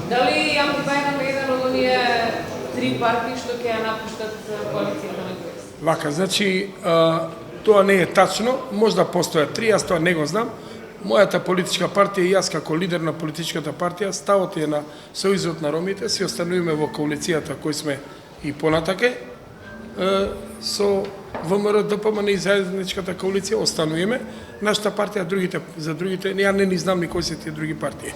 Дали Јанко Бајрам е еден од оние три партии што ќе ја напуштат коалицијата на ГС? Вака, значи, тоа не е тачно, може да постојат три, јас тоа не го знам. Мојата политичка партија и јас како лидер на политичката партија, ставот е на Сојузот на ромите, се остануваме во коалицијата кој сме и понатаке, со ВМРО, ДПМН и заедничката коалиција остануваме. Нашата партија, за другите, ја не знам ни кои се тие други партии.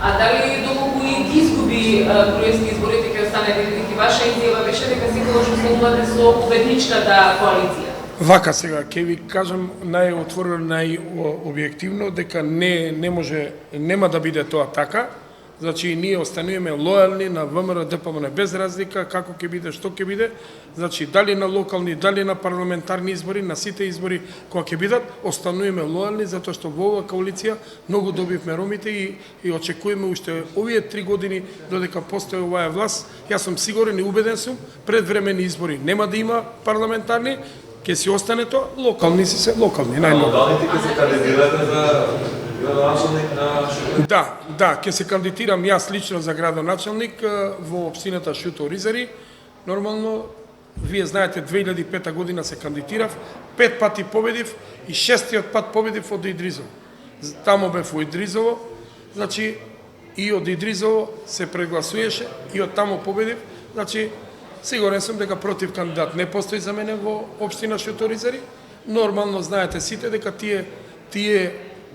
А дали доколку и ги изгуби проески изборите ќе остане велики? Ваша изјава беше дека секогаш останувате со победничката коалиција. Вака сега, ќе ви кажам најотворено, најобјективно, дека нема да биде тоа така. Значи, ние остануваме лојални на ВМРО, ДПМН без разлика, како ќе биде, што ќе биде. Значи, дали на локални, дали на парламентарни избори, на сите избори кои ќе бидат, остануваме лојални, затоа што во оваа коалиција многу добивме ромите и очекуваме уште овие 3 години додека постои оваа власт. Јас сум сигурен и убеден сум, предвремени избори нема да има парламентарни, ќе си остане тоа, локални си се локални, најново. Локалните ќе се кандидирате за градоначалник на Шуто? Да, ќе се кандидирам јас лично за градоначалник во општината Шуто Оризари. Нормално, вие знаете, 2005 година се кандидирав, 5 пати победив и 6-тиот пат победив од Идризово. Тамо бев во Идризово, значи и од Идризово се прегласуваше и од тамо победив, значи сигурен сум дека против кандидат не постои за мене во општина Шуто Оризари. Нормално знаете сите дека тие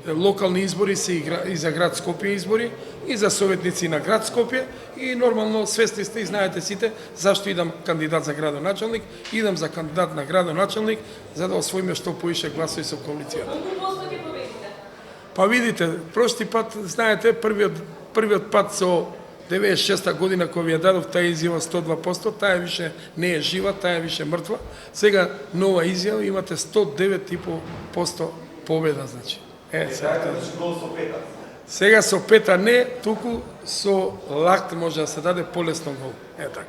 локални избори се и за град Скопје избори, и за советници на град Скопје, и нормално свесни сте и знаете сите зашто идам кандидат за градоначалник, идам за кандидат на градоначалник за да освоиме што поише гласови со коалицијата. Па видите, прошти пат, знаете, првиот пат со 96-та година кога ви ја дадов таа изјава 102%, таа више не е жива, таа е више мртва. Сега нова изјава имате 109,5% победа, значи. Сега со пета не, туку со лакт може да се даде полесно гол. Така.